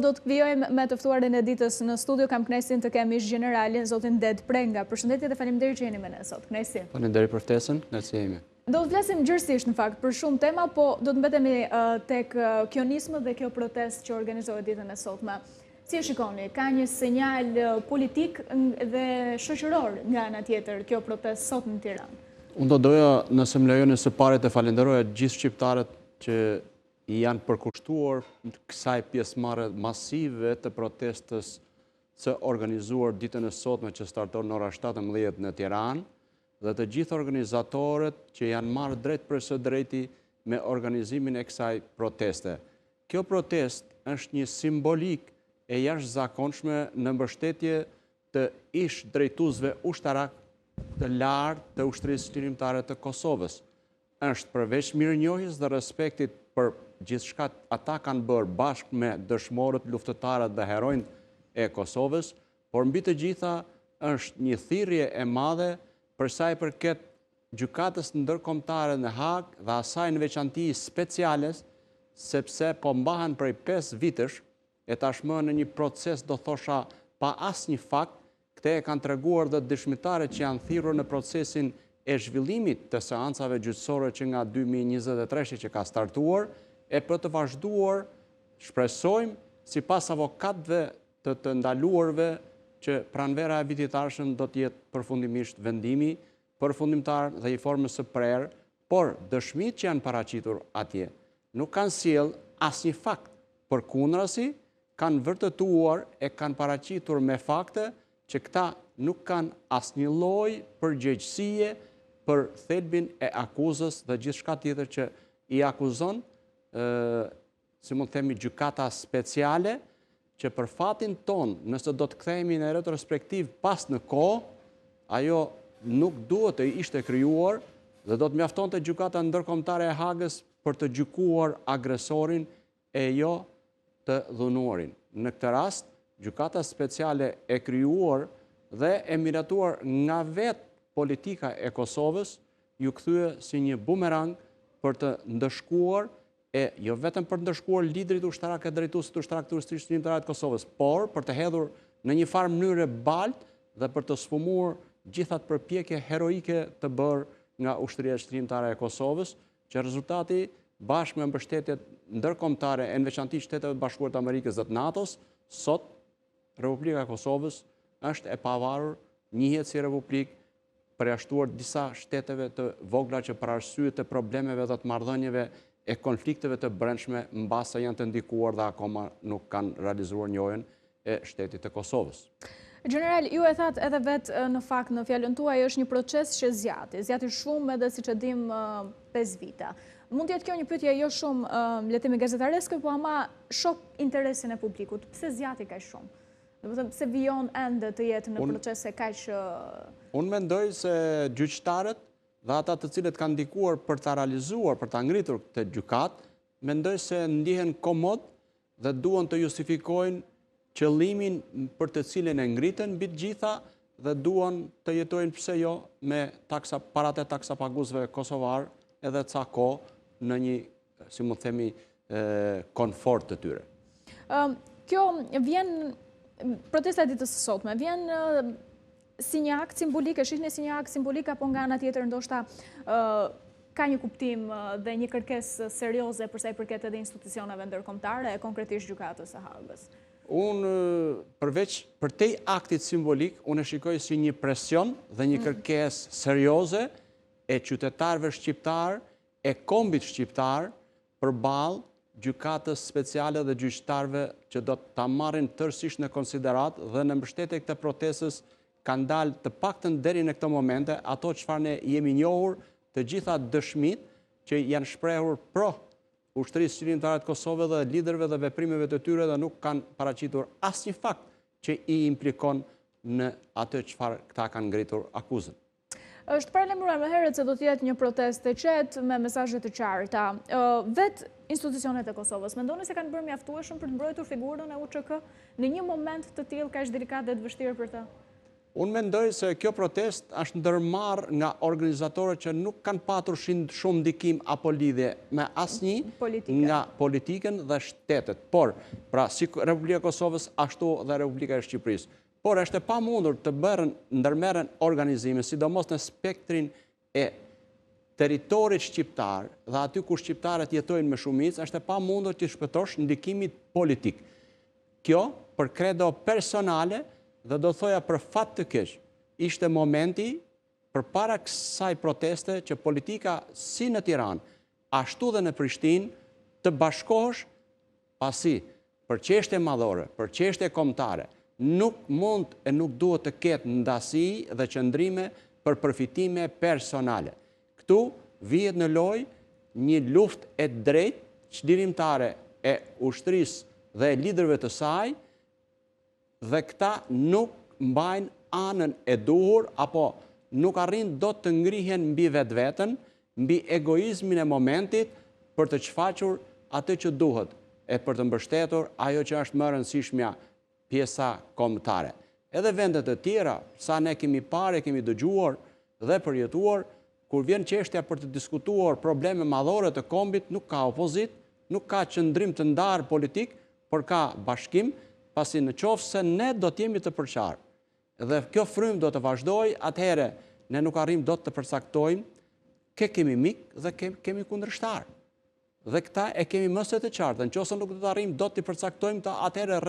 do të vijojmë me të ftuarin e ditës në studio. Kam kënaqësinë të kem ish generalin zotin Det Prenga. Përshëndetje dhe faleminderit që jeni me ne sot. Kënaqësi. Faleminderit për ftesën, kënaqësia ime. Do të flasim gjërësisht në fakt për shumë tema, po do të mbetemi tek kionismë dhe kjo protestë që organizohet ditën e sotme. Si e shikoni, ka një sinjal politik dhe shoqëror nga ana tjetër kjo protestë sot në Tiranë? Unë do doja, nëse më lejoni, së pari të falenderoja gjithë shqiptarët që i janë përkushtuar kësaj pjesëmarrje masive të protestës së organizuar ditën e sotme që starton në ora 17 në Tiranë, dhe të gjithë organizatorët që janë marrë drejt për së drejti me organizimin e kësaj proteste. Kjo protestë është një simbolik e jashtëzakonshme në mbështetje të ish drejtuesve ushtarak të lartë të ushtrisë qëllimtare të Kosovës. Është përveç mirënjohjes dhe respektit për gjithçka ata kanë bërë bashkë me dëshmorët, luftëtarët dhe heronjtë e Kosovës, por mbi të gjitha është një thirrje e madhe për sa i përket gjykatës ndërkombëtare në Hag dhe asaj në veçanti speciales, sepse po mbahen prej 5 vitesh e tashmë në një proces, do thosha, pa asnjë fakt. Këte e kanë treguar dhe dëshmitarët që janë thirrur në procesin e zhvillimit të seancave gjyqësore që nga 2023 që ka startuar, e për të vazhduar, shpresojmë, sipas avokatëve të ndaluarve, që pranvera e vitit arshëm do të jetë përfundimisht vendimi përfundimtar dhe i formës së prerë, por dëshmitë që janë paraqitur atje nuk kanë sjell asnjë fakt, përkundrazi kanë vërtetuar e kanë paraqitur me fakte që këta nuk kanë asnjë lloj përgjegjësie për thelbin e akuzës dhe gjithçka tjetër që i akuzon, si mund të themi, gjykata speciale, që për fatin ton, nëse do të kthehemi në retrospektiv pas në kohë, ajo nuk duhet të ishte krijuar dhe do të mjaftonte gjykata ndërkombëtare e Hagës për të gjykuar agresorin e jo të dhunuarin. Në këtë rast, gjykata speciale e krijuar dhe e miratuar nga vetë politika e Kosovës ju kthye si një bumerang për të ndëshkuar, e jo vetëm për të ndëshkuar liderit ushtarak e drejtuesit ushtarak të ushtrisë qëllimtare të Kosovës, por për të hedhur në një farë mënyrë baltë dhe për të sfumuar gjithat përpjekje heroike të bërë nga ushtria qëllimtare e Kosovës, që rezultati bashkë me mbështetjet ndërkombëtare e në veçanti Shteteve të Bashkuara të Amerikës dhe të NATO-s, sot Republika e Kosovës është e pavarur, njihet si republikë, përjashtuar disa shteteve të vogla që për arsye të problemeve dhe të marrëdhënieve e konflikteve të brendshme mbasa janë të ndikuar dhe akoma nuk kanë realizuar njohjen e shtetit të Kosovës. General, ju e thatë edhe vetë në fakt në fjalën tuaj është një proces që zjati shumë edhe siç e dim 5 vite. Mund të jetë kjo një pyetje jo shumë le të themi gazetareske, po ama shok interesin e publikut. Pse zjati kaq shumë? Do të them pse vijon ende të jetë në procese kaq. Unë mendoj se gjyqtarët dhe ata të cilët kanë ndikuar për ta realizuar, për ta ngritur këtë gjykat, mendoj se ndihen komod dhe duan të justifikojnë qëllimin për të cilin e ngritën mbi të gjitha dhe duan të jetojnë pse jo me paratë e taksapaguzëve kosovar edhe ca kohë në një, si mund të themi, komfort të tyre. Kjo vjen protesta ditës së sotme, vjen si një akt simbolik, e shihni si një akt simbolik apo nga ana tjetër ndoshta ka një kuptim dhe një kërkesë serioze për sa i përket edhe institucioneve ndërkombëtare e konkretisht gjykatës së Hagës? Unë përveç për te aktit simbolik, unë e shikoj si një presion dhe një kërkesë serioze e qytetarëve shqiptar, e kombit shqiptar përballë gjykatës speciale dhe gjyqtarëve që do ta marrin tërësisht në konsiderat dhe në mbështetje këtë protestës kanë dalë të paktën deri në këtë momente ato çfarë ne jemi njohur, të gjitha dëshmitë që janë shprehur pro ushtrisë qëllimtare të Kosovës dhe liderëve dhe veprimeve të tyre dhe nuk kanë paraqitur asnjë fakt që i implikon në atë çfarë këta kanë ngritur akuzën. Është paralajmëruar më herët se do të jetë një protestë e qetë me mesazhe të qarta. Vetë institucionet e Kosovës mendoni se kanë bërë mjaftueshëm për të mbrojtur figurën e UÇK në një moment të tillë kaq delikat dhe të vështirë për të? Unë mendoj se kjo protest është ndërmarrë nga organizatorët që nuk kanë patur shumë ndikim apo lidhje me asnjë nga politikën dhe shtetet. Por, pra, si Republika e Kosovës, ashtu dhe Republika e Shqipërisë. Por, është e pamundur të ndërmerren organizime, sidomos në spektrin e teritorit shqiptar dhe aty ku shqiptarët jetojnë me shumicë, është e pamundur të shpëtosh ndikimit politik. Kjo, për kredo personale, dhe do thoja për fat të keq, ishte momenti për para kësaj proteste që politika si në Tiranë, ashtu dhe në Prishtinë, të bashkohesh pasi për çështje madhore, për çështje kombëtare, nuk mund e nuk duhet të ketë ndasi dhe qëndrime për përfitime personale. Këtu vihet në lojë një luftë e drejtë çlirimtare e ushtrisë dhe e liderëve të saj, dhe këta nuk mbajnë anën e duhur, apo nuk arrin do të ngrihen mbi vetveten, mbi egoizmin e momentit për të shfaqur atë që duhet e për të mbështetur ajo që është më e rëndësishmja, pjesa kombëtare. Edhe vendet e tjera, sa ne kemi parë, kemi dëgjuar dhe përjetuar, kur vjen çështja për të diskutuar probleme madhore të kombit, nuk ka opozit, nuk ka qëndrim të ndarë politik, por ka bashkim, pasi në qoftë se ne do t'jemi të përqarë. Dhe kjo frymë do të vazhdoj, atëhere ne nuk arrim do të përcaktojmë, kemi mik dhe kemi kundërshtar. Dhe këta e kemi mëse të qartë, nëse nuk do të arrim do të përcaktojmë, atëhere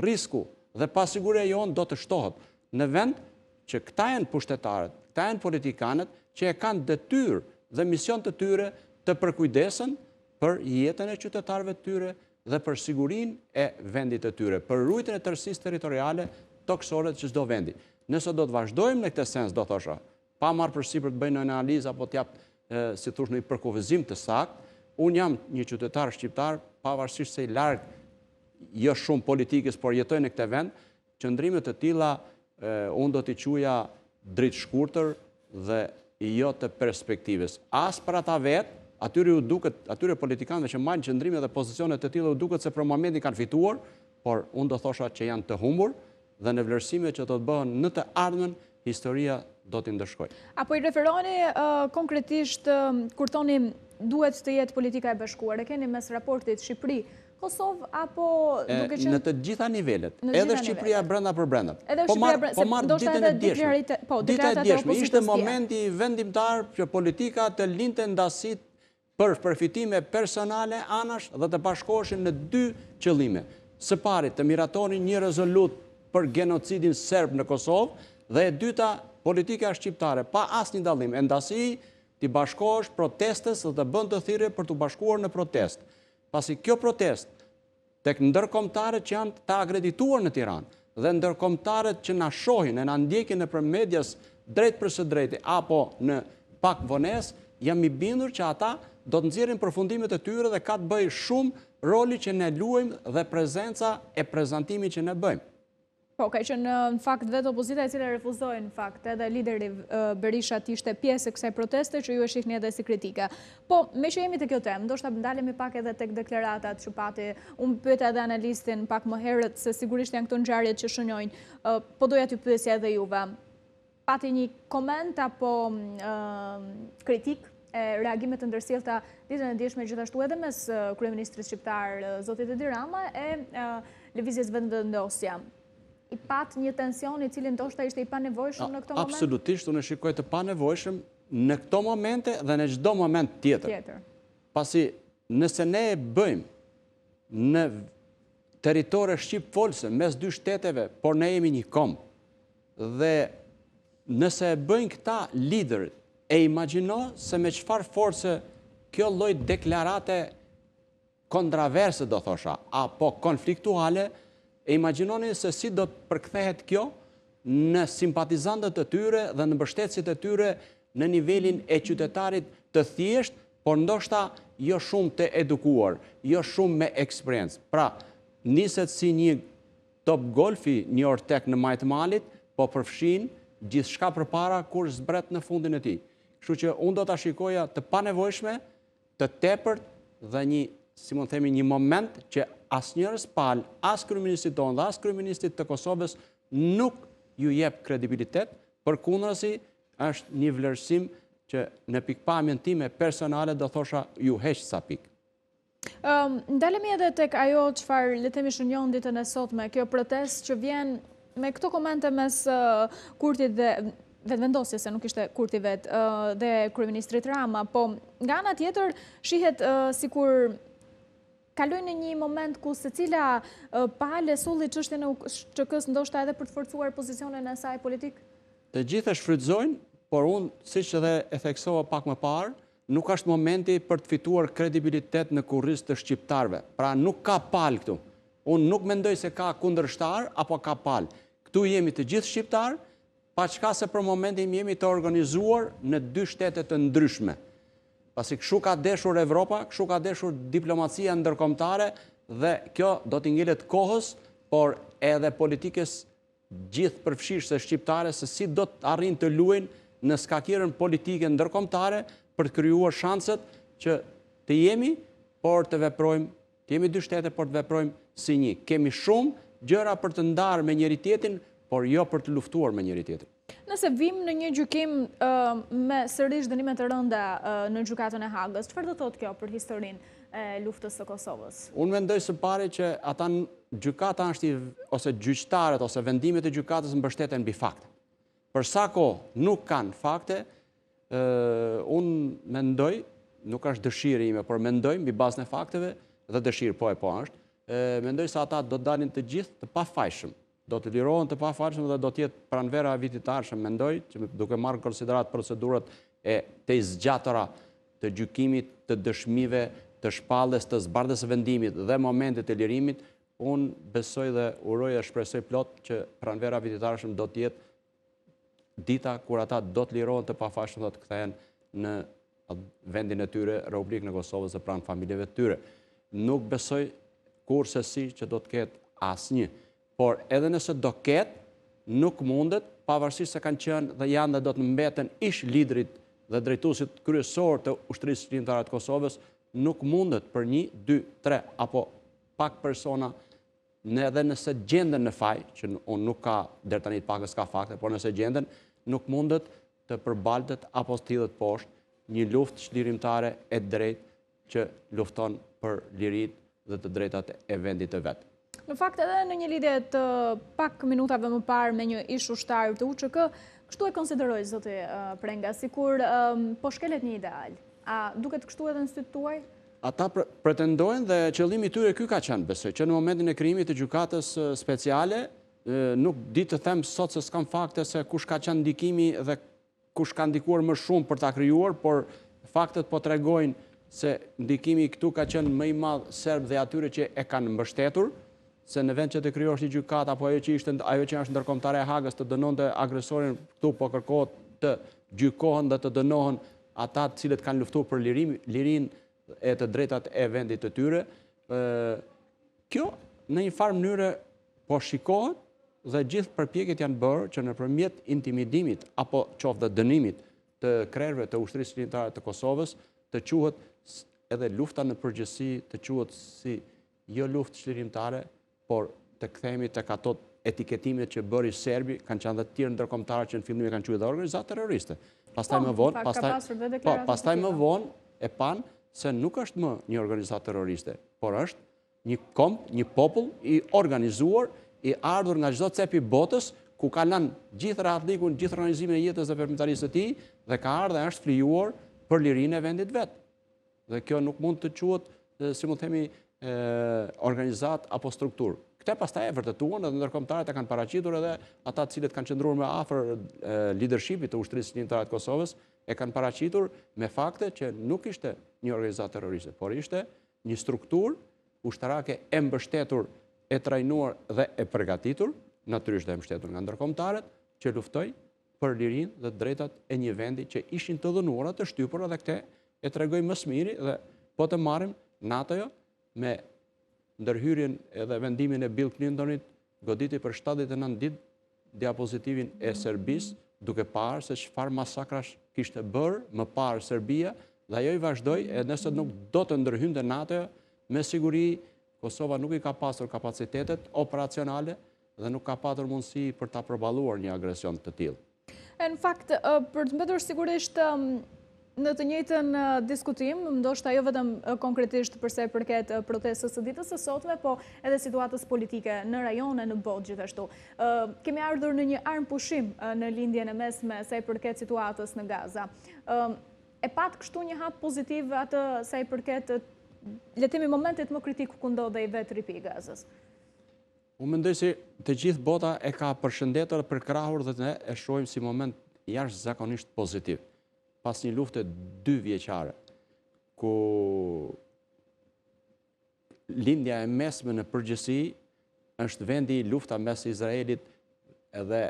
risku dhe pasiguria jonë do të shtohet. Në vend që këta janë pushtetarët, këta janë politikanët, që e kanë detyrë dhe mision të tyre të përkujdesen për jetën e qytetarëve të tyre, dhe për sigurinë e vendit të tyre, për ruajtjen e tërësisë territoriale toksore të çdo vendi. Nëse do të vazhdojmë në këtë sens, do thosha, pa marrë përsipër të bëjnë një analizë apo të jap, si thosh, një përkufizim të saktë, unë jam një qytetar shqiptar, pavarësisht se i larg jo shumë politikës, por jetoj në këtë vend, qëndrime të tilla unë do t'i quaja dritë shkurtër dhe jo të perspektivës. As për ata vetë, atyre politikanëve që marrin qëndrime dhe pozicione të tilla u duket se për momentin kanë fituar, por unë do thosha që janë të humbur dhe në vlerësimet që do të bëhen në të ardhmen, historia do t'i ndëshkojë. Apo i referoni konkretisht kur thoni duhet të jetë politika e bashkuar, e keni mes raportit Shqipëri Kosovë apo duke qenë në të gjitha nivelet, edhe Shqipëria brenda për brenda. Po marr ditën e djeshme. Dita e djeshme ishte momenti vendimtar që politika të linte ndasit për përfitime personale anash dhe të bashkoheshin në dy qëllime. Së pari të miratonin një rezolut për genocidin serb në Kosovë dhe e dyta politika shqiptare pa asnjë dallim e ndasi të bashkohesh protestës dhe të bën të thirrje për të bashkuar në protestë. Pasi kjo protestë tek ndërkombëtarët që janë të akredituar në Tiranë dhe ndërkombëtarët që na shohin e na ndjekin nëpër medias drejt për së drejti apo në pak vonesë, jam i bindur që ata do të nxjerrin përfundimet e tyre dhe ka të bëjë shumë roli që ne luajmë dhe prezenca e prezantimit që ne bëjmë. Po, ka që në fakt vetë opozita e cila refuzoi në fakt edhe lideri Berisha ishte pjesë e kësaj proteste që ju e shihni edhe si kritike. Po, me që jemi të kjo temë, ndoshta ndalemi pak edhe tek deklaratat që pati, unë pyeta edhe analistin pak më herët se sigurisht janë këto ngjarjet që shënojnë, po doja t'ju pyesja edhe juve. Pati një koment apo kritik e reagimet të ndërsjellta ditën e djeshme gjithashtu edhe mes kryeministrit shqiptar zotit Edi Rama e lëvizjes vendosja. I pat një tension i cili ndoshta ishte i panevojshëm në këto moment? Absolutisht, unë shikoj të panevojshëm në këto momente dhe në çdo moment tjetër. Pasi nëse ne e bëjmë në territore shqip-folse mes dy shteteve, por ne jemi një kombë dhe nëse e bëjnë këta liderët, e imagjino se me çfarë force kjo lloj deklarate kontraverse, do thosha, apo konfliktuale, e imagjinoni se si do të përkthehet kjo në simpatizantët e tyre dhe në mbështetësit e tyre në nivelin e qytetarit të thjesht, por ndoshta jo shumë të edukuar, jo shumë me eksperiencë. Pra, niset si një top golfi një orë tek në majtë malit, po përfshin gjithçka përpara kur zbret në fundin e tij. Kështu që unë do ta shikoja të panevojshme, të tepërt dhe një, si mund themi, një moment që asnjërs palë, as kryeministit tonë dhe as kryeministit të Kosovës nuk ju jep kredibilitet, përkundrazi është një vlerësim që në pikpamjen time personale do thosha ju heq sa pikë. Ndalemi edhe tek ajo çfarë le të themi shënjon ditën e sotme, kjo protestë që vjen me këto komente mes Kurtit dhe vetëvendosjes, se nuk ishte Kurti vetë, dhe kryeministrit Rama, po nga ana tjetër shihet sikur kaloj në një moment ku secila palë solli çështjen e UÇK-s ndoshta edhe për të forcuar pozicionin e saj politik? Të gjithë e shfrytëzojnë, por unë, siç edhe e theksova pak më parë, nuk është momenti për të fituar kredibilitet në kurriz të shqiptarëve. Pra nuk ka palë këtu. Unë nuk mendoj se ka kundërshtar apo ka palë. Këtu jemi të gjithë shqiptarë, paçka se për momentin jemi të organizuar në dy shtete të ndryshme. Pasi kështu ka deshur Evropa, kështu ka deshur diplomacia ndërkombëtare dhe kjo do t'i ngelet kohës, por edhe politikës gjithë përfshirëse shqiptare se si do të arrin të luajnë në skakierën politike ndërkombëtare për të krijuar shanset që të jemi, por të veprojmë, të jemi dy shtete, por të veprojmë si një. Kemi shumë gjëra për të ndarë me njëri tjetrin, por jo për të luftuar me njëri tjetrin. Nëse vim në një gjykim me sërish dënime të rënda në gjykatën e Hagës, çfarë do thotë kjo për historinë e luftës së Kosovës? Unë mendoj së pari që ata gjykata është ose gjyqtarët ose vendimet e gjykatës mbështeten mbi fakte. Për sa kohë nuk kanë fakte, unë mendoj, nuk është dëshirë ime, por mendoj mbi bazën e fakteve dhe dëshirë po është, mendoj se ata do të dalin të gjithë të pafajshëm. Do të lirohen të pafajshëm dhe do të jetë pranvera e vitit të ardhshëm, mendoj, që duke marrë në konsiderat procedurat e të zgjatëra të gjykimit, të dëshmive, të shpalljes, të zbardhjes së vendimit dhe momentet e lirimit, unë besoj dhe uroj dhe shpresoj plot që pranvera e vitit të ardhshëm do të jetë dita kur ata do të lirohen të pafajshëm dhe të kthehen në vendin e tyre, Republikën e Kosovës dhe pranë familjeve të tyre. Nuk besoj kurse si që do të ketë asnjë. Por edhe nëse do ketë, nuk mundet, pavarësisht se kanë qenë dhe janë dhe do të mbeten ish liderit dhe drejtuesit kryesor të ushtrisë shërbimtare të Kosovës, nuk mundet për 1, 2, 3 apo pak persona, edhe nëse gjenden në faj, që unë nuk ka deri tani pakës ka fakte, por nëse gjenden, nuk mundet të përbaltet apo të hidhet poshtë një luftë çlirimtare e drejtë që lufton për lirit dhe të drejtat e vendit të vet. Në fakt edhe në një lidhje të pak minutave më parë me një ish ushtar të UÇK, kështu e konsideroj zoti Prenga, sikur po shkelet një ideal. A duket kështu edhe në sytë tuaj? Ata pretendojnë dhe qëllimi i tyre ky ka qenë, besoj, që në momentin e krijimit të gjykatës speciale, nuk di të them sot se s'kam fakte se kush ka qenë ndikimi dhe kush ka ndikuar më shumë për ta krijuar, por faktet po tregojnë se ndikimi këtu ka qenë më i madh serb dhe atyre që e kanë mbështetur, se në vend që të krijosh një gjykatë apo ajo që është ndërkombëtare e Hagës të dënonte agresorin, këtu po kërkohet të gjykohen dhe të dënohen ata të cilët kanë luftuar për lirinë e të drejtat e vendit të tyre. Kjo në një farë mënyrë po shikohet dhe gjithë përpjekjet janë bërë që nëpërmjet intimidimit apo qoftë dhe dënimit të krerëve të ushtrisë shërbimtare të Kosovës të quhet edhe lufta në përgjithësi të quhet si jo luftë çlirimtare, por të kthehemi tek ato etiketimet që bëri serbi, kanë qenë dhe të tjerë ndërkombëtarë që në fillim e kanë quajtur organizatë terroriste. Pastaj më vonë e pan se nuk është më një organizatë terroriste, por është një komb, një popull i organizuar, i ardhur nga çdo cep i botës, ku ka lënë gjithë rahatlikun, gjithë organizimin e jetës dhe veprimtarisë së tij dhe ka ardhur dhe është flijuar për lirinë e vendit vet. Dhe kjo nuk mund të quhet, si mund të themi, organizat apo strukturë. Këte pastaj e vërtetuan dhe ndërkombëtarët e kanë paraqitur edhe ata të cilët kanë qëndruar më afër leadershipit të ushtrisë shërbimtare të Kosovës e kanë paraqitur me fakte që nuk ishte një organizatë terroriste, por ishte një strukturë ushtarake e mbështetur, e trajnuar dhe e përgatitur, natyrisht e mbështetur nga ndërkombëtarët, që luftoi për lirinë dhe drejtat e një vendi që ishin të dhënuara, të shtypura dhe këte e tregoj më së miri dhe po të marrim NATO-jo me ndërhyrjen edhe vendimin e Bill Clintonit goditi për 79 ditë diapozitivin e Serbisë, duke parë se çfarë masakrash kishte bërë më parë Serbia dhe ajo i vazhdoi, e nëse nuk do të ndërhynte NATO, me siguri Kosova nuk i ka pasur kapacitetet operacionale dhe nuk ka patur mundësi për ta përballuar një agresion të tillë. Në fakt, për të mbetur sigurisht në të njëjtën diskutim, ndoshta jo vetëm konkretisht përse përket protestës së ditës së sotme, po edhe situatës politike në rajone, në botë gjithashtu. Kemi ardhur në një armë pushim në lindjen e mesme sa i përket situatës në Gaza. E pat kështu një hap pozitiv atë sa i përket, le të themi, momentit më kritik ku ndodhej vetë ripi i Gazës? Unë mendoj se të gjithë bota e ka përshëndetur, përkrahur dhe ne e shohim si moment jashtëzakonisht pozitiv. Pas një lufte 2 vjeçare, ku lindja e mesme në përgjithësi është vendi lufta mes Izraelit edhe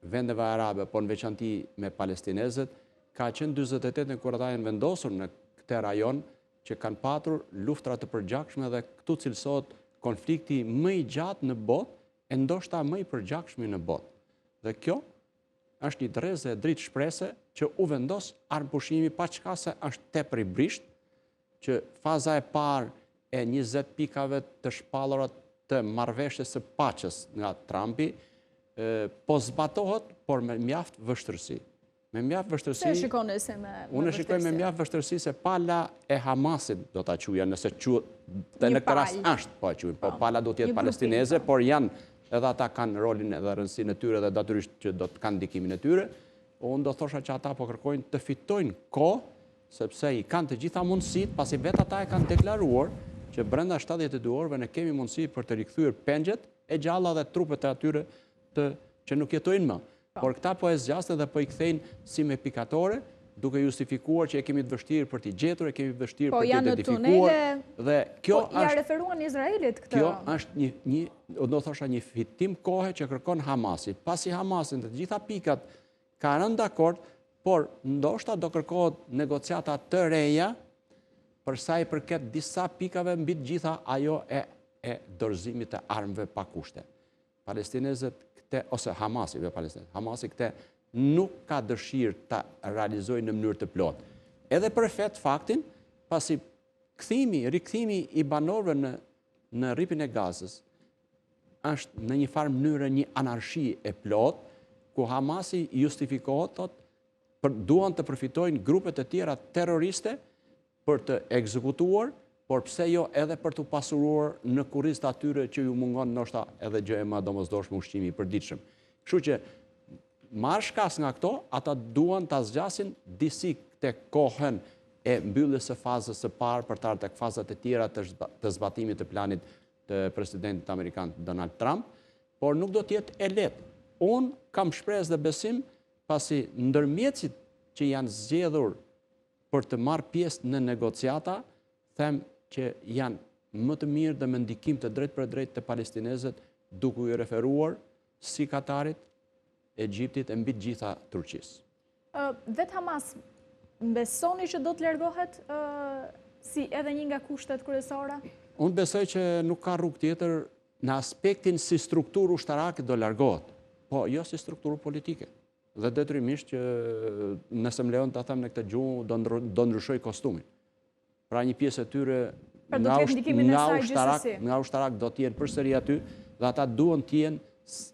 vendeve arabe, por në veçanti me palestinezët, ka qenë 48 kur ata janë vendosur në këtë rajon që kanë patur luftra të përgjakshme dhe këtu cilësohet konflikti më i gjatë në botë, e ndoshta më i përgjakshmi në botë. Dhe kjo është një drezë e dritë shprese që u vendos armë pushimi pa çka se është tepër i brisht, që faza e parë e 20 pikave të shpallura të marrëveshjes së paqes nga Trumpi po zbatohet, por me mjaft vështirësi. Me mjaft vështirësi. Se shikoni se me unë shikoj me mjaft vështirësi se pala e Hamasit do ta quaja, nëse dhe në këtë rast është po e quajmë, po pala do të jetë palestineze, por janë edhe ata kanë rolin edhe rëndësinë e tyre dhe detyrisht që do të kanë ndikimin e tyre. Unë do thosha që ata po kërkojnë të fitojnë kohë, sepse i kanë të gjitha mundësitë, pasi vetë ata e kanë deklaruar që brenda 72 orëve ne kemi mundësi për të rikthyer pengjet e gjalla dhe trupet e atyre që nuk jetojnë më. Por këta po e zgjasën dhe po i kthejnë si me pikatore, duke justifikuar që e kemi të vështirë për t'i gjetur, e kemi të vështirë për t'i identifikuar. Dhe kjo është... Po ja referuan Izraelit këtë? Kjo është do thosha një fitim kohe që kërkon Hamasi. Pasi Hamasin të gjitha pikat ka rënë dakord, por ndoshta do kërkohet negociata të reja për sa i përket disa pikave mbi të gjitha ajo e dorëzimit të armëve pa kushte. Palestinezët ose Hamasi, Hamasi këte nuk ka dëshirë ta realizojë në mënyrë të plotë. Edhe për faktin, pasi rikthimi i banorëve në rripin e Gazës është në një farë mënyrë një anarshi e plotë, ku Hamasi justifikohet, duan të përfitojnë grupet e tjera terroriste për të ekzekutuar, por pse jo edhe për të pasuruar në kurriz të atyre që ju mungon ndoshta edhe gjë e më domosdoshme ushqimi i përditshëm. Kështu që marrë shkas nga këto, ata duan ta zgjasin disi tek kohën e mbylljes së fazës së parë për të ardhur tek fazat e tjera të zbatimit të planit të presidentit amerikan Donald Trump, por nuk do të jetë e lehtë. Unë kam shpresë dhe besim, pasi ndërmjetësit që janë zgjedhur për të marrë pjesë në negociata, them që janë më të mirë dhe me ndikim të drejt për drejt të palestinezët, duke u referuar si Katarit, Egjiptit e mbi të gjitha Turqisë. Vetë Hamas besoni që do të largohet si edhe një nga kushtet kryesore? Unë besoj që nuk ka rrugë tjetër në aspektin si strukturë ushtarake do largohet, po jo si strukturë politike. Dhe detyrimisht që nëse më lejon të them në këtë gjuhë do ndryshoj kostumin. Pra një pjesë e tyre nga ushtarak do t'jenë përsëri aty dhe ata duan t'jenë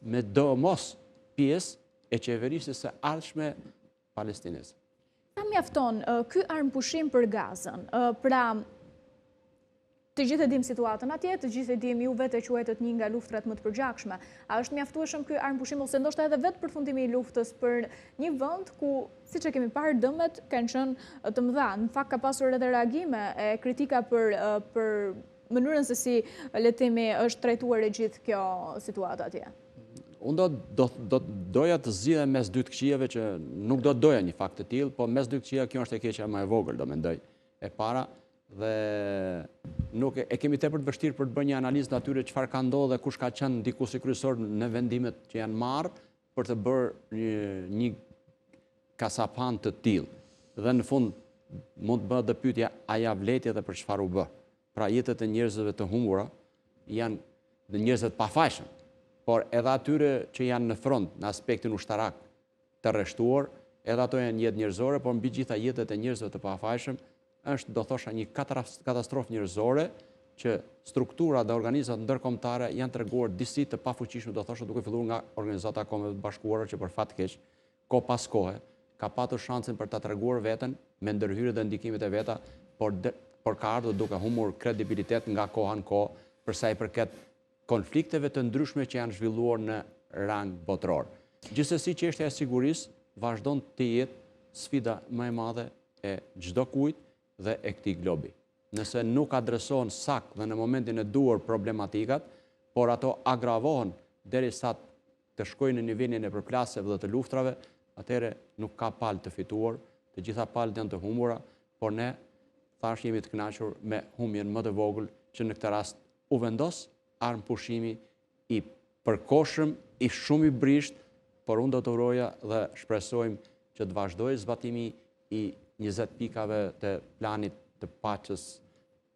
me domos pjesë e qeverisë së ardhshme palestineze. Sa mjafton ky armëpushim për Gazën? Pra të gjithë e dim situatën atje, të gjithë e dim ju vetë e quajtët një nga luftrat më të përgjakshme. A është mjaftueshëm ky armëpushim ose ndoshta edhe vetë përfundimi i luftës për një vend ku, siç e kemi parë, dëmet kanë qenë të mëdha. Në fakt ka pasur edhe reagime e kritika për mënyrën se si, le të themi, është trajtuar e gjithë kjo situatë atje. Unë doja të zgjidhem mes dy të këqijave që nuk do doja një fakt të tillë, po mes dy këqija kjo është e keqja më e vogël, do mendoj. E para dhe nuk e kemi tepër të vështirë për të bërë një analizë natyre çfarë ka ndodhur dhe kush ka qenë ndikuesi kryesor në vendimet që janë marrë për të bërë një kasapan të tillë. Dhe në fund mund të bëhet dhe pyetja a ja vleti edhe për çfarë u bë. Pra jetët e njerëzve të humbura janë dhe njerëzve të pafajshëm, por edhe atyre që janë në front në aspektin ushtarak të rreshtuar, edhe ato janë jetë njerëzore, por mbi gjitha jetët e njerëzve të pafajshëm është, do thosha, një katastrofë njerëzore që struktura dhe organizat ndërkombëtare janë treguar disi të pafuqishme, do thoshte duke filluar nga Organizata e Kombeve të Bashkuara që për fat keq ko pas kohe ka patur shansin për ta treguar veten me ndërhyrje dhe ndikimet e veta, por ka ardhur duke humbur kredibilitet nga koha në kohë për sa i përket konflikteve të ndryshme që janë zhvilluar në rang botror. Gjithsesi, çështja e sigurisë vazhdon të jetë sfida më e madhe e çdo kujt dhe e këtij globi. Nëse nuk adresohen sakt dhe në momentin e duhur problematikat, por ato agravohen derisa të shkojnë në nivelin e përplasjeve dhe të luftrave, atëherë nuk ka palë të fituar, të gjitha palët janë të humbura, por ne thash jemi të kënaqur me humbjen më të vogël që në këtë rast u vendos armë pushimi i përkohshëm, i shumë i brisht, por unë do të uroja dhe shpresojmë që të vazhdojë zbatimi i 20 pikave të planit të paqes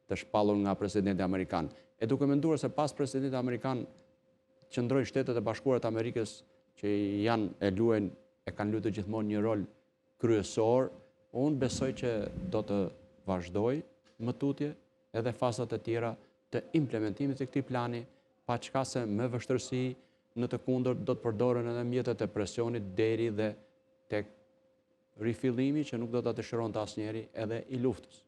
të shpallur nga presidenti amerikan. E duke menduar se pas presidentit amerikan qëndrojnë Shtetet e Bashkuara të Amerikës që e kanë luajtur gjithmonë një rol kryesor, unë besoj që do të vazhdoj më tutje edhe fazat e tjera të implementimit të këtij plani, pa çka se me vështirësi në të kundërt do të përdoren edhe mjetet e presionit deri dhe tek rifillimi që nuk do ta dëshironte asnjëri edhe i luftës.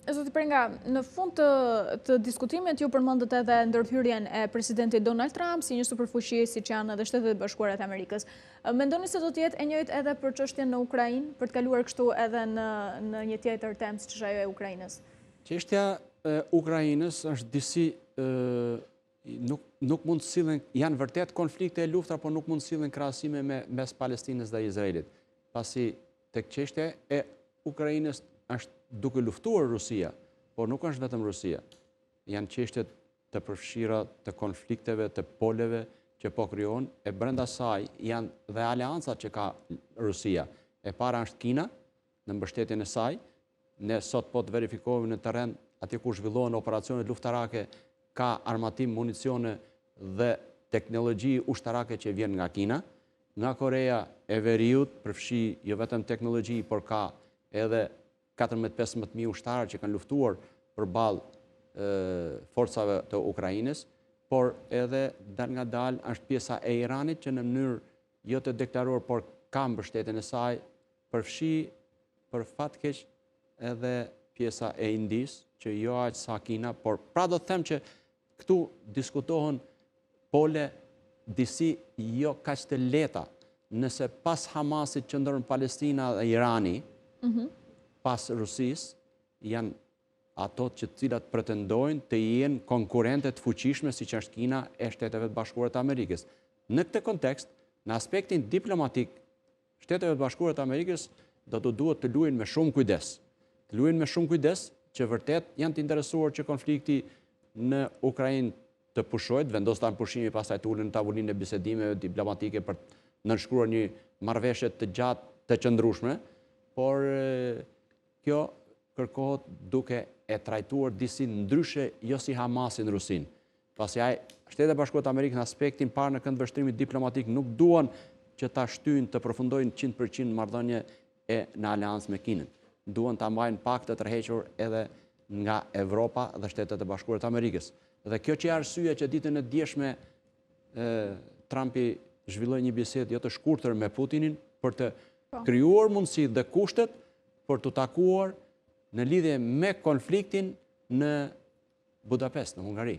Zoti Prenga, në fund të diskutimit ju përmendët edhe ndërhyrjen e presidentit Donald Trump si një superfuqi siç janë edhe Shtetet e Bashkuara të Amerikës. Mendoni se do të jetë e njëjtë edhe për çështjen në Ukrainë, për të kaluar kështu edhe në një tjetër temë siç ajo e Ukrainës? Çështja e Ukrainës është disi nuk mund të sillen, janë vërtet konflikte e luftra, por nuk mund të sillen krahasime mes Palestinës dhe Izraelit. Pasi tek çështja e Ukrainës është duke luftuar Rusia, por nuk është vetëm Rusia. Janë çështjet të përfshira të konflikteve, të poleve që po krijon, e brenda saj janë dhe aleancat që ka Rusia. E para është Kina, në mbështetjen e saj. Ne sot po të verifikojmë në terren aty ku zhvillohen operacionet luftarake, ka armatim, municione dhe teknologji ushtarake që vjen nga Kina. Nga Korea e Veriut përfshi jo vetëm teknologji, por ka edhe 14-15.000 ushtarë që kanë luftuar përballë forcave të Ukrainës, por edhe dal nga dal është pjesa e Iranit që në mënyrë jo të deklaruar, por ka mbështetjen e saj, përfshi për fat keq edhe pjesa e Indis, që jo aq sa Kina, por pra do të them që këtu diskutohen pole disi jo kaq të lehta. Nëse pas Hamasit që ndron Palestina dhe Irani, pas Rusisë, janë ato të cilat pretendojnë të jenë konkurrente të fuqishme siç është Kina e Shteteve të Bashkuara të Amerikës. Në këtë kontekst, në aspektin diplomatik, Shtetet e Bashkuara të Amerikës do të duhet të luajnë me shumë kujdes. Të luajnë me shumë kujdes që vërtet janë të interesuar që konflikti në Ukrainë të pushohet, vendostan pushimi pastaj të ulen në tavolinë e bisedimeve diplomatike për të nënshkruar një marrëveshje të gjatë të qëndrueshme, por kjo kërkohet duke e trajtuar disi ndryshe, jo si Hamasin Rusin. Pasi Shtetet e Bashkuara të Amerikës në aspektin parë në kënd vështrimit diplomatik nuk duan që ta shtyjnë të përfundojnë 100% marrëdhënie në aleancë me Kinën. Duan ta mbajnë pak të tërhequr edhe nga Evropa dhe Shtetet e Bashkuara të Amerikës. Dhe kjo që arsyeja që ditën e djeshme Trumpi zhvilloi një bisedë jo të shkurtër me Putinin për të krijuar mundësi dhe kushtet për të takuar në lidhje me konfliktin në Budapest, në Hungari.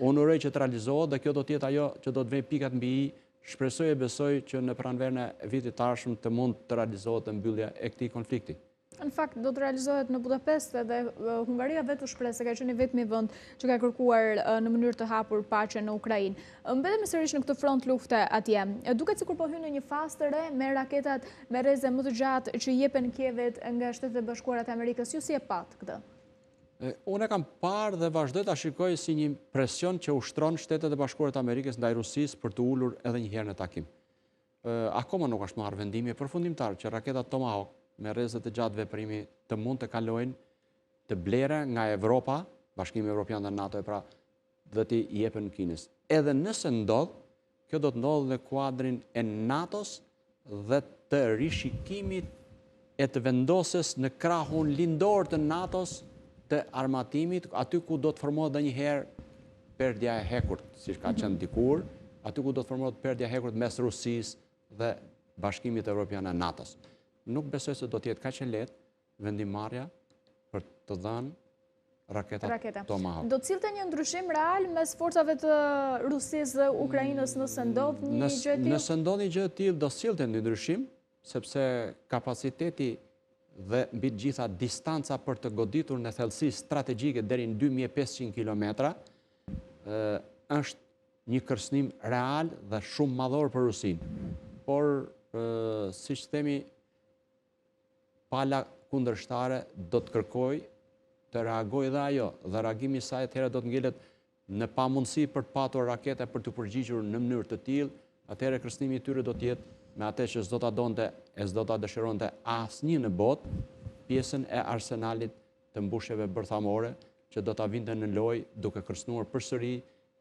Unë uroj që të realizohet dhe kjo do të jetë ajo që do të vejë pikat mbi i. Shpresoj e besoj që në pranverën e vitit të ardhshëm të mund të realizohet mbyllja e këtij konflikti. Në fakt, do të realizohet në Budapest dhe Hungaria vetë u shpreh se ka qenë vetmi vend që ka kërkuar në mënyrë të hapur paqen në Ukrainë. Mbetemi sërish në këtë front lufte atje. Duket sikur po hyn në një fazë të re me raketat me rreze më të gjatë që jepen Kievit nga Shtetet e Bashkuara të Amerikës. Ju si e pat këtë? Unë e kam parë dhe vazhdoj ta shikoj si një presion që ushtron Shtetet e Bashkuara të Amerikës ndaj Rusisë për të ulur edhe një herë në takim. Akoma nuk është marrë vendimi përfundimtar që raketat Tomahawk me rreze të gjatë veprimi të mund të kalojnë të blera nga Evropa, Bashkimi Evropian dhe NATO dhe të jepen Kinës. Edhe nëse ndodh, kjo do të ndodhë në kuadrin e NATO-s dhe të rishikimit e të vendosjes në krahun lindor të NATO-s të armatimit, aty ku do të formohet dhe njëherë perdja e hekurt, si ka qenë dikur, aty ku do të formohet perdja e hekurt mes Rusisë dhe Bashkimit Evropian e NATO-s. Nuk besoj se do të jetë kaq e lehtë vendimarrja për të dhënë raketat Tomahawk. Do të cilte një ndryshim real mes forcave të Rusisë dhe Ukrainës nëse ndodh një gjë e tillë? Nëse ndodh një gjë e tillë, do sillte një ndryshim, sepse kapaciteti dhe mbi të gjitha distanca për të goditur në thellësi strategjike deri në 2500 kilometra është një kërcënim real dhe shumë madhor për Rusinë. Por, siç themi, pala kundërshtare do të kërkoj të reagoj dhe ajo, dhe reagimi i saj atëherë do të ngelet në pamundësi për të patur rakete për të përgjigjur në mënyrë të tillë, atëherë kërcënimi i tyre do të jetë me atë që s'do ta donte e s'do ta dëshironte asnjë në botë, pjesën e arsenalit të mbushjeve bërthamore që do ta vinte në lojë duke kërcënuar përsëri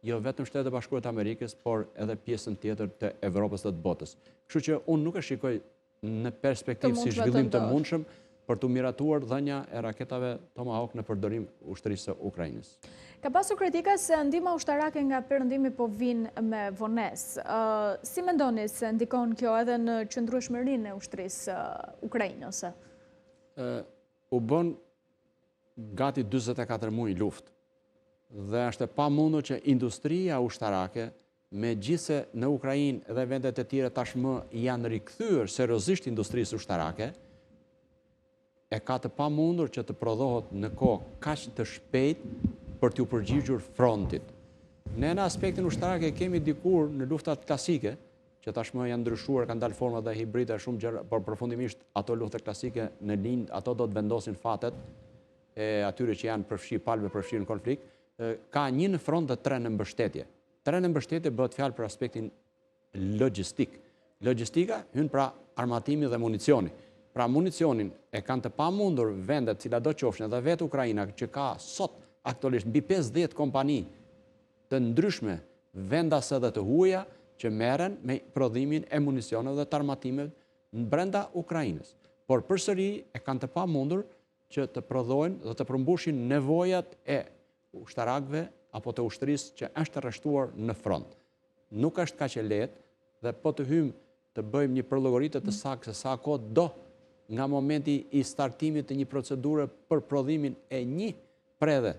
jo vetëm Shtetet e Bashkuara të Amerikës, por edhe pjesën tjetër të Evropës dhe të botës. Kështu që unë nuk e shikoj në perspektivë si zhvillim të mundshëm për të miratuar dhënia e raketave Tomahawk në përdorim ushtrisë së Ukrainës. Ka pasur kritika se ndihma ushtarake nga Perëndimi po vijnë me vonesë. Si mendoni se ndikon kjo edhe në qëndrueshmërinë e ushtrisë ukrainase? U bën gati 44 muaj luftë dhe është e pamundur që industria ushtarake, megjithse në Ukrainë dhe vendet e tjera tashmë janë rikthyer seriozisht industrisë ushtarake, e ka të pamundur që të prodhohet në kohë kaq të shpejtë për t'u përgjigjur frontit. Ne në aspektin ushtarak e kemi dikur në luftat klasike, që tashmë janë ndryshuar, kanë dalë forma dhe hibrida shumë gjëra, por përfundimisht ato luftat klasike në linjë, ato do të vendosin fatet e atyre që janë palëve përfshirë në konflikt, ka një në front dhe 3 në mbështetje. 3 në mbështetje bëhet fjalë për aspektin logjistik. Logjistika hyn pra armatimi dhe municioni. Pra municionin e kanë të pamundur vendet cila do qofshin edhe vetë Ukraina që ka sot aktualisht mbi 50 kompani të ndryshme vendase dhe të huaja që merren me prodhimin e municioneve dhe të armatimeve në brenda Ukrainës. Por përsëri e kanë të pamundur që të prodhojnë dhe të përmbushin nevojat e ushtarakëve apo të ushtrisë që është rreshtuar në front. Nuk është kaq e lehtë dhe po të hyjmë të bëjmë një përllogoritë të saktë se sa kohë do nga momenti i startimit të një procedure për prodhimin e një predhe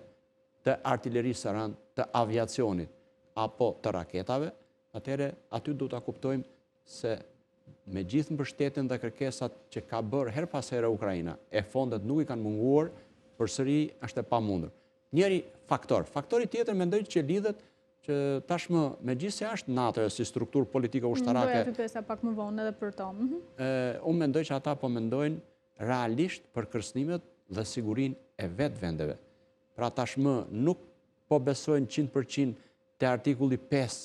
të artillerisë së rënd, të aviacionit apo të raketave, atëherë aty duhet ta kuptojmë se me gjithë mbështetjen dhe kërkesat që ka bërë her pas here Ukraina, e fondet nuk i kanë munguar, përsëri është e pamundur. Njëri faktor. Faktori tjetër mendoj që lidhet që tashmë megjithëse është NATO si strukturë politike ushtarake. Do të pyesja pak më vonë edhe për to. Unë mendoj që ata po mendojnë realisht për kërcënimet dhe sigurinë e vetë vendeve. Pra tashmë nuk po besojnë 100% te artikulli 5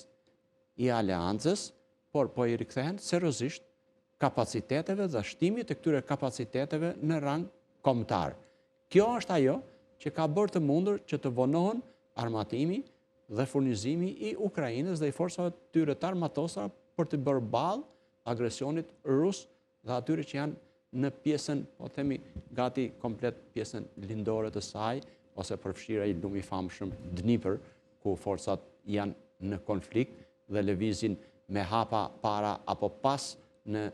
i aleancës, por po i rikthehen seriozisht kapaciteteve dhe shtimit të këtyre kapaciteteve në rang kombëtar. Kjo është ajo që ka bërë të mundur që të vonohen armatimi dhe furnizimi i Ukrainës dhe i forcave të tyre të armatosura për të bërë ballë agresionit rus dhe atyre që janë në pjesën, po themi, gati komplet pjesën lindore të saj, ose përfshirë ai lumi i famshëm Dnipër, ku forcat janë në konflikt dhe lëvizin me hapa para apo pas në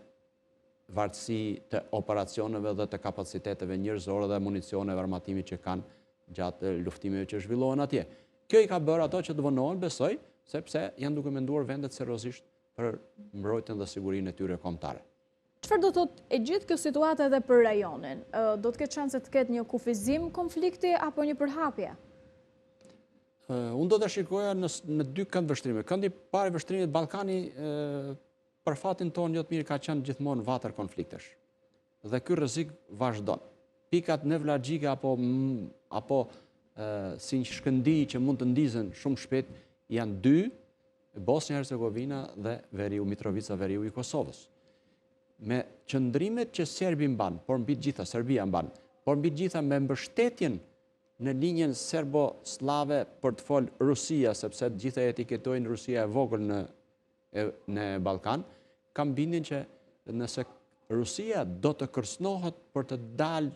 vartësi të operacioneve dhe të kapaciteteve njerëzore dhe municioneve armatimit që kanë gjatë luftimeve që zhvillohen atje. Kjo i ka bërë ato që të vonohen, besoj, sepse janë duke menduar vendet seriozisht për mbrojtjen dhe sigurinë e tyre kombëtare. Çfarë do thotë e gjithë kjo situatë edhe për rajonin? Do të ketë shanse të ketë një kufizim konflikti apo një përhapje? Unë do të shikoja në 2 kënd vështrime. Këndi parë i vështrimit Ballkani për fatin tonë jo të mirë ka qenë gjithmonë vatër konfliktesh. Dhe ky rrezik vazhdon. Pikat nevlagjike apo si një shkëndi që mund të ndizen shumë shpejt janë 2, Bosnia-Hercegovina dhe veriu Mitrovica, veriu i Kosovës. Me qëndrimet që Serbi mban, por mbi gjitha Serbia mban, por mbi gjitha me mbështetjen në linjën serbo-slave për të folë Rusia, sepse gjitha etiketojnë Rusia e vogël në Ballkan, kam bindjen që nëse Rusia do të kërcënohet për të dalë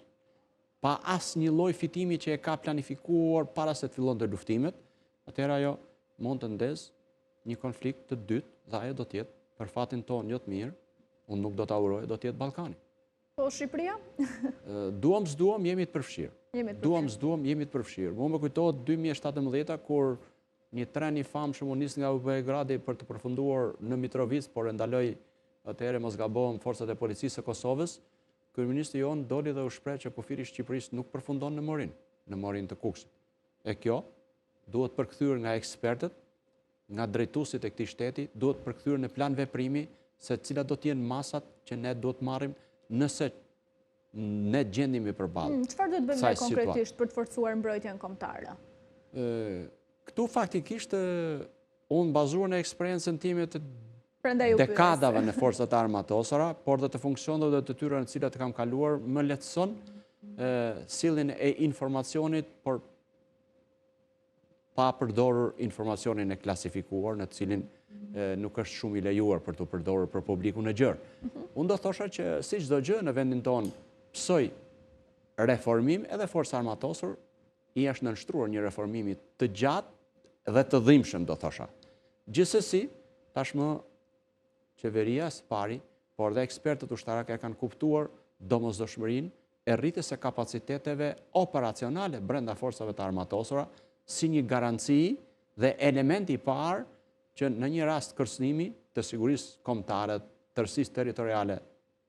pa asë një lloj fitimi që e ka planifikuar para se të fillon të luftimet, atëherë ajo mund të ndezë një konflikt të dytë dhe ajo do t'jetë, për fatin tonë jo të mirë, unë nuk do t'a uroj, do t'jetë Ballkani. Po Shqipëria? Duam s'duam, jemi të përfshirë. Duam s'duam, jemi të përfshirë. Mu më kujtohet 2017, kur një tren i famshëm u nis nga Beogradi për të përfunduar në Mitrovic, por e ndaloi atëherë mos gabohem forcat e policisë së Kosovës, kryeministri jon doli dhe u shpreh që kufiri i Shqipërisë nuk përfundon në Morin të Kukësit. E kjo duhet përkthyer nga ekspertët, nga drejtuesit e këtij shteti, duhet përkthyer në plan veprimi se cilat do të jenë masat që ne duhet marrim nëse ne gjendemi përballë. Çfarë do të bëjmë ne konkretisht për të forcuar mbrojtjen kombëtare? Këtu faktikisht unë bazuar në eksperiencën time të dekadave në forcat armatosura, por dhe të funksioneve dhe të tyre në cilat kam kaluar, më lehtëson sjelljen e informacionit, por pa përdorur informacionin e klasifikuar, në të cilin nuk është shumë i lejuar për të përdorur për publikun e gjerë. Unë do thosha që si çdo gjë në vendin tonë psoj reformim, edhe forca armatosur i është nënshtruar një reformimi të gjatë dhe të dhimbshëm, do thosha. Gjithsesi, tashmë qeveria së pari, por dhe ekspertët ushtarak e kanë kuptuar domosdoshmërinë e rritjes së kapaciteteve operacionale brenda forcave të armatosura si një garanci dhe elementi i parë që në një rast kërcënimi të sigurisë kombëtare, tërësisë territoriale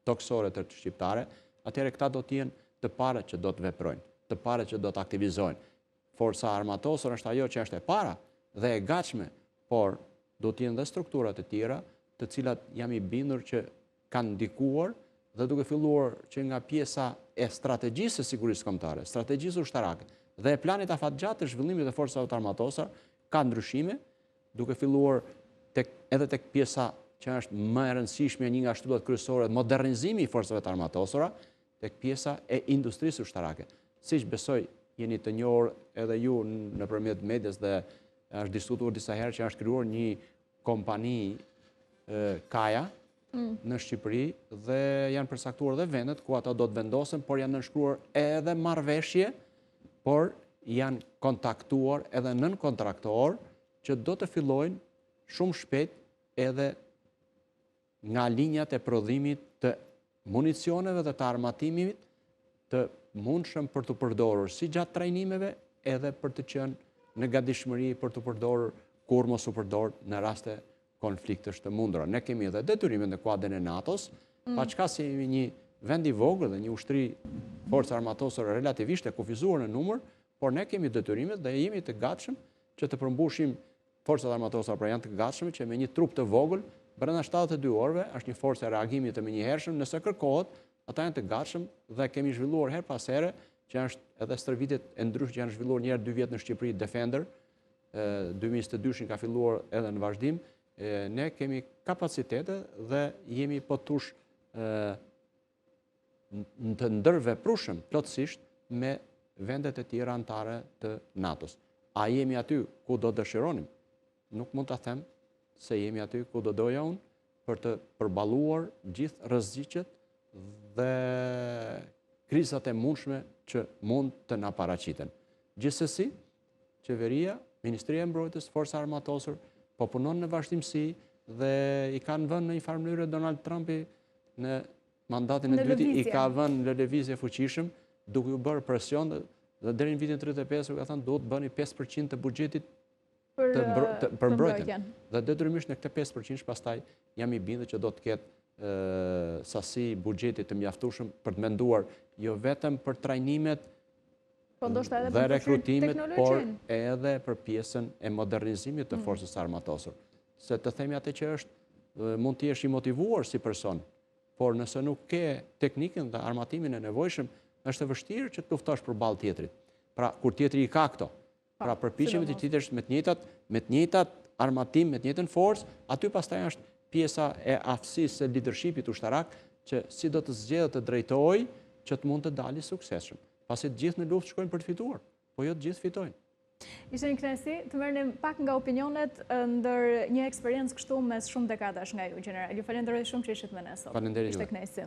toksore të shqiptare, atëherë këta do të jenë të parët që do të veprojnë, të parët që do të aktivizojnë. Forca armatosur është ajo që është e para dhe e gatshme, por do të jenë dhe strukturat e tjera, të cilat jam i bindur që kanë ndikuar dhe duke filluar që nga pjesa e strategjisë së sigurisë kombëtare, strategjisë ushtarake dhe e planit afatgjatë të zhvillimit të forcave të armatosura ka ndryshime, duke filluar edhe tek pjesa që është më e rëndësishme, një nga shtyllat kryesore, modernizimi i forcave të armatosura, tek pjesa e industrisë ushtarake. Siç besoj jeni të njohur edhe ju nëpërmjet medias dhe është diskutuar disa herë që është krijuar një kompani Kaja në Shqipëri dhe janë përcaktuar dhe vendet ku ato do të vendosen, por janë nënshkruar edhe marrëveshje, por janë kontaktuar edhe nën kontraktor që do të fillojnë shumë shpejt edhe nga linjat e prodhimit të municioneve dhe të armatimit të mundshëm për të përdorur si gjatë trajnimeve edhe për të qenë në gatishmëri për të përdorur kur mos u përdor në raste konfliktesh të mundura. Ne kemi edhe detyrimet në kuadrin e NATO-s, pa çka si jemi një vend i vogël dhe një ushtri forca armatosore relativisht e kufizuar në numër, por ne kemi detyrimet dhe jemi të gatshëm që të përmbushim forcat armatosore, pra janë të gatshëm që me një trup të vogël brenda 72 orëve është një forcë e reagimit të menjëhershëm, nëse kërkohet, ata janë të gatshëm dhe kemi zhvilluar her pas here që është edhe stërvitjet e ndryshme që janë zhvilluar një herë 2 vjet në Shqipëri Defender, 2022 ka filluar edhe në vazhdim. Ne kemi kapacitete dhe jemi potush të ndërveprueshëm plotësisht me vendet e tjera anëtare të NATO-s. A jemi aty ku do dëshironim? Nuk mund ta them se jemi aty ku do doja unë për të përballuar gjithë rreziqet dhe krizat e mundshme që mund të na paraqiten. Gjithsesi, qeveria, Ministria e Mbrojtjes, Forca Armatosur po punon në vazhdimsi dhe i kanë vënë në një farë mënyrë Donald Trumpi në mandatin e dytë, i ka vënë në lëvizje fuqishëm, duke u bërë presion dhe deri në vitin 35 ka thënë duhet bëni 5% të buxhetit për mbrojtjen. Dhe detyrimisht në këtë 5% pastaj jam i bindur që do të ketë sasi buxheti të mjaftueshëm për të menduar jo vetëm për trajnimet dhe rekrutimet, por edhe për pjesën e modernizimit të forcës armatosur. Se të themi atë që është, mund të jesh i motivuar si person, por nëse nuk ke teknikën dhe armatimin e nevojshëm, është e vështirë që të luftosh përballë tjetrit. Pra, kur tjetri i ka këto, pra përpiqemi të qitesh me të njëjtat armatim, me të njëjtën forcë, aty pastaj është pjesa e aftësisë së leadershipit ushtarak që si do të zgjedhë të drejtojë që të mund të dalë i suksesshëm. Pasi të gjithë në luftë shkojnë për të fituar, po jo të gjithë fitojnë. Ishte një kënaqësi të merrnim pak nga opinionet ndër një eksperiencë kështu mes shumë dekadash nga ju, general. Ju falenderoj shumë që ishit me ne sot. Faleminderit. Ishte kënaqësi.